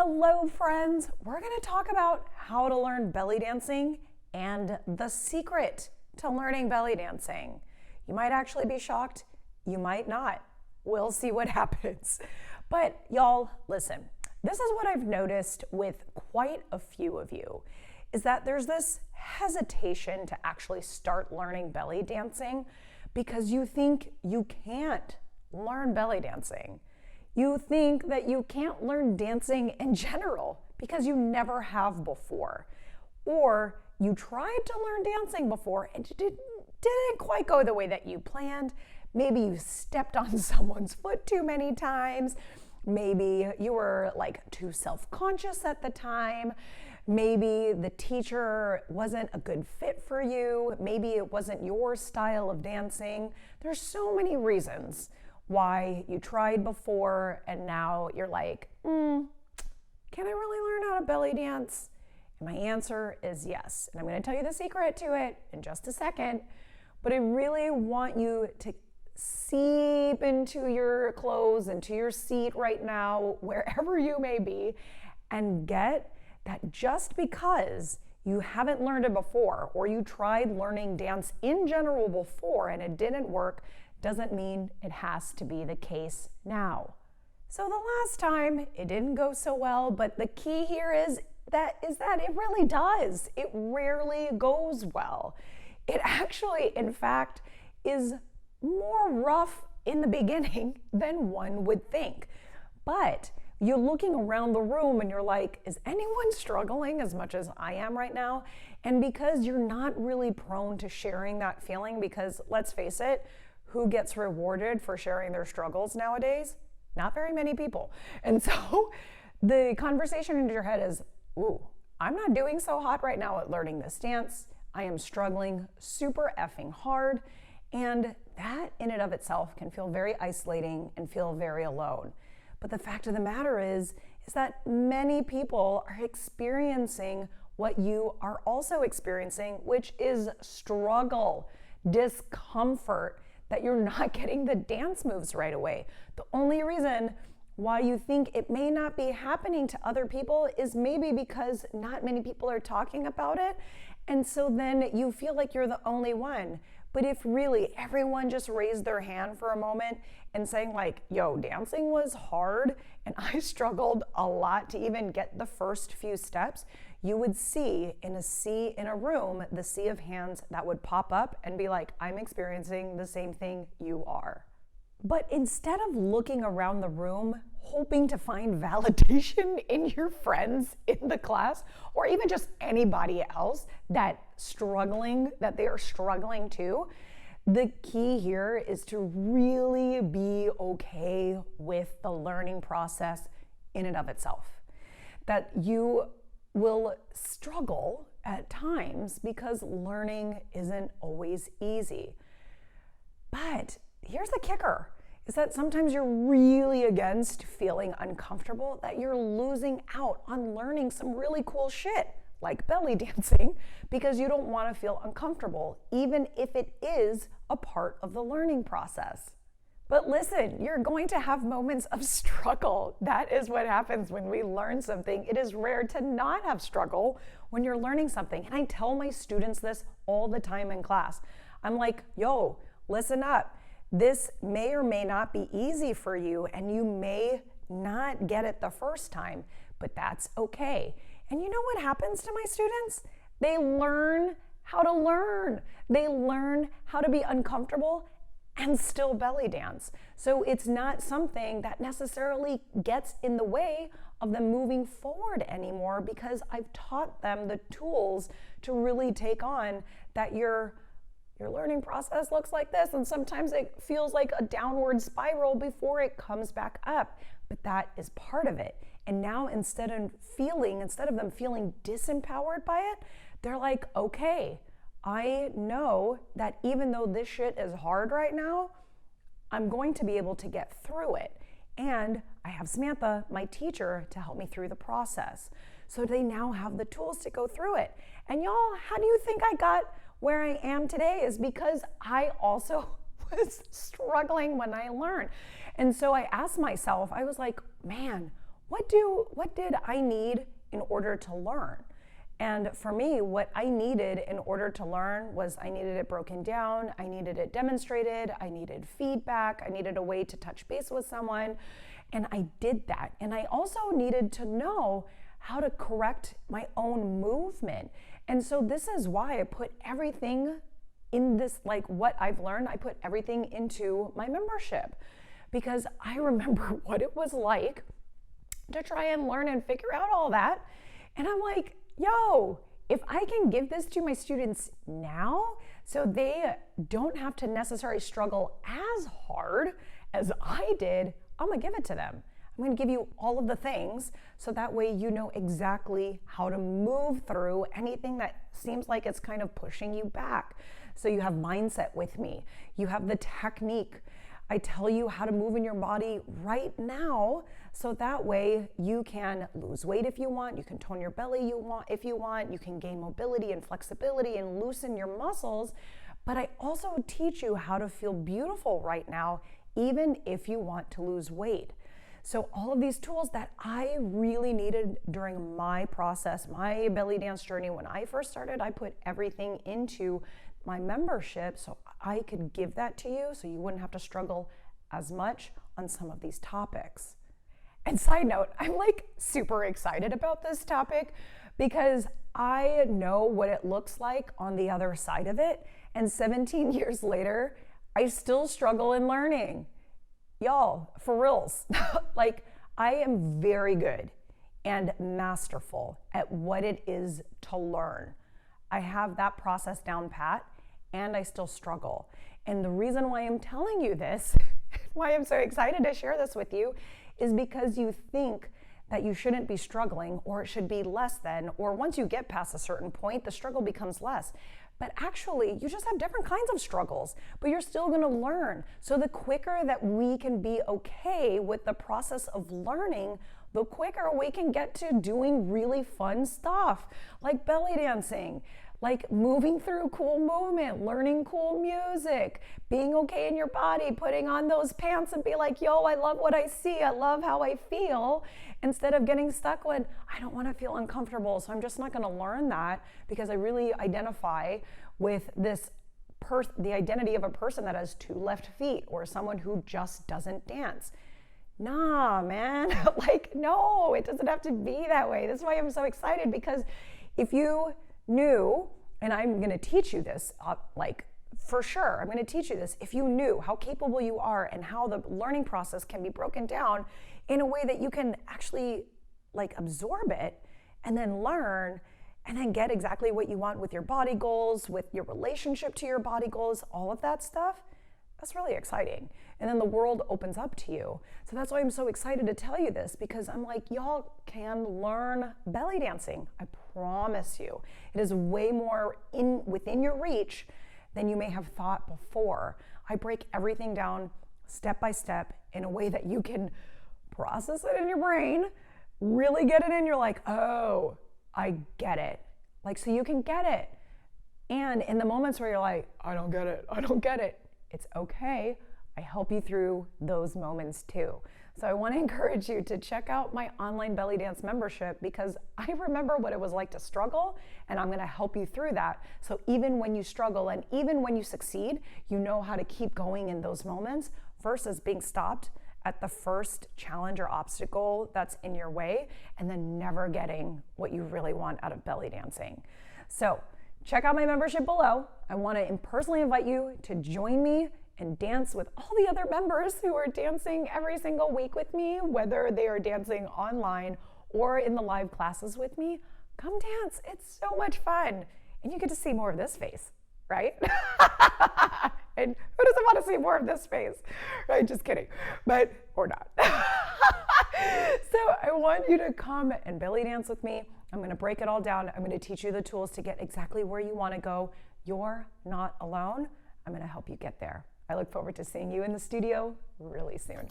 Hello friends, we're going to talk about how to learn belly dancing and the secret to learning belly dancing. You might actually be shocked, you might not. We'll see what happens. But y'all, listen, this is what I've noticed with quite a few of you, is that there's this hesitation to actually start learning belly dancing because you think you can't learn belly dancing. You think that you can't learn dancing in general because you never have before. Or you tried to learn dancing before and it didn't quite go the way that you planned. Maybe you stepped on someone's foot too many times. Maybe you were like too self-conscious at the time. Maybe the teacher wasn't a good fit for you. Maybe it wasn't your style of dancing. There's so many reasons why you tried before and now you're like, can I really learn how to belly dance? And my answer is yes. And I'm going to tell you the secret to it in just a second. But I really want you to seep into your clothes, into your seat right now, wherever you may be, and get that just because you haven't learned it before or you tried learning dance in general before and it didn't work, doesn't mean it has to be the case now. So the last time it didn't go so well, but the key here is that it really does. It rarely goes well. It actually, in fact, is more rough in the beginning than one would think. But you're looking around the room and you're like, is anyone struggling as much as I am right now? And because you're not really prone to sharing that feeling, because let's face it, who gets rewarded for sharing their struggles nowadays? Not very many people. And so the conversation in your head is, ooh, I'm not doing so hot right now at learning this dance. I am struggling super effing hard. And that in and of itself can feel very isolating and feel very alone. But the fact of the matter is that many people are experiencing what you are also experiencing, which is struggle, discomfort, that you're not getting the dance moves right away. The only reason why you think it may not be happening to other people is maybe because not many people are talking about it. And so then you feel like you're the only one. But if really everyone just raised their hand for a moment and saying like, yo, dancing was hard and I struggled a lot to even get the first few steps, you would see in a room, the sea of hands that would pop up and be like, I'm experiencing the same thing you are. But instead of looking around the room, hoping to find validation in your friends in the class, or even just anybody else that they are struggling too, the key here is to really be okay with the learning process in and of itself. That you will struggle at times because learning isn't always easy. But here's the kicker, is that sometimes you're really against feeling uncomfortable, that you're losing out on learning some really cool shit, like belly dancing, because you don't want to feel uncomfortable, even if it is a part of the learning process. But listen, you're going to have moments of struggle. That is what happens when we learn something. It is rare to not have struggle when you're learning something. And I tell my students this all the time in class. I'm like, yo, listen up. This may or may not be easy for you, and you may not get it the first time, but that's okay. And you know what happens to my students? They learn how to learn. They learn how to be uncomfortable and still belly dance. So it's not something that necessarily gets in the way of them moving forward anymore, because I've taught them the tools to really take on that your learning process looks like this, and sometimes it feels like a downward spiral before it comes back up, but that is part of it. And now instead of them feeling disempowered by it, they're like, okay, I know that even though this shit is hard right now, I'm going to be able to get through it. And I have Samantha, my teacher, to help me through the process. So they now have the tools to go through it. And y'all, how do you think I got where I am today? Is because I also was struggling when I learned. And so I asked myself, I was like, man, what did I need in order to learn? And for me, what I needed in order to learn was I needed it broken down, I needed it demonstrated, I needed feedback, I needed a way to touch base with someone, and I did that. And I also needed to know how to correct my own movement. And so this is why I put everything in this, like what I've learned, I put everything into my membership, because I remember what it was like to try and learn and figure out all that. And I'm like, yo, if I can give this to my students now so they don't have to necessarily struggle as hard as I did, I'm gonna give it to them. I'm gonna give you all of the things so that way you know exactly how to move through anything that seems like it's kind of pushing you back. So you have mindset with me, you have the technique. I tell you how to move in your body right now, so that way you can lose weight if you want, you can tone your belly if you want, you can gain mobility and flexibility and loosen your muscles. But I also teach you how to feel beautiful right now, even if you want to lose weight. So all of these tools that I really needed during my process, my belly dance journey, when I first started, I put everything into my membership so I could give that to you so you wouldn't have to struggle as much on some of these topics. And side note, I'm like super excited about this topic because I know what it looks like on the other side of it. And 17 years later, I still struggle in learning. Y'all, for reals, like I am very good and masterful at what it is to learn. I have that process down pat, and I still struggle. And the reason why I'm telling you this, why I'm so excited to share this with you, is because you think that you shouldn't be struggling, or it should be less than, or once you get past a certain point, the struggle becomes less. But actually, you just have different kinds of struggles, but you're still gonna learn. So the quicker that we can be okay with the process of learning, the quicker we can get to doing really fun stuff, like belly dancing, like moving through cool movement, learning cool music, being okay in your body, putting on those pants and be like, yo, I love what I see, I love how I feel, instead of getting stuck when I don't want to feel uncomfortable, so I'm just not going to learn that because I really identify with this the identity of a person that has 2 left feet, or someone who just doesn't dance. Nah, man, like, no, it doesn't have to be that way. That's why I'm so excited, because if you knew, and I'm going to teach you this, like for sure, I'm going to teach you this. If you knew how capable you are and how the learning process can be broken down in a way that you can actually like absorb it and then learn and then get exactly what you want with your body goals, with your relationship to your body goals, all of that stuff, that's really exciting. And then the world opens up to you. So that's why I'm so excited to tell you this, because I'm like, y'all can learn belly dancing. I promise you. It is way more within your reach than you may have thought before. I break everything down step by step in a way that you can process it in your brain, really get it in. You're like, oh, I get it. Like, so you can get it. And in the moments where you're like, I don't get it, it's okay. I help you through those moments too. So I want to encourage you to check out my online belly dance membership, because I remember what it was like to struggle, and I'm going to help you through that. So even when you struggle and even when you succeed, you know how to keep going in those moments versus being stopped at the first challenge or obstacle that's in your way and then never getting what you really want out of belly dancing. So check out my membership below. I want to personally invite you to join me and dance with all the other members who are dancing every single week with me, whether they are dancing online or in the live classes with me. Come dance. It's so much fun. And you get to see more of this face, right? And who doesn't want to see more of this face? Right? Just kidding. But, or not. So I want you to come and belly dance with me. I'm going to break it all down. I'm going to teach you the tools to get exactly where you want to go. You're not alone. I'm going to help you get there. I look forward to seeing you in the studio really soon.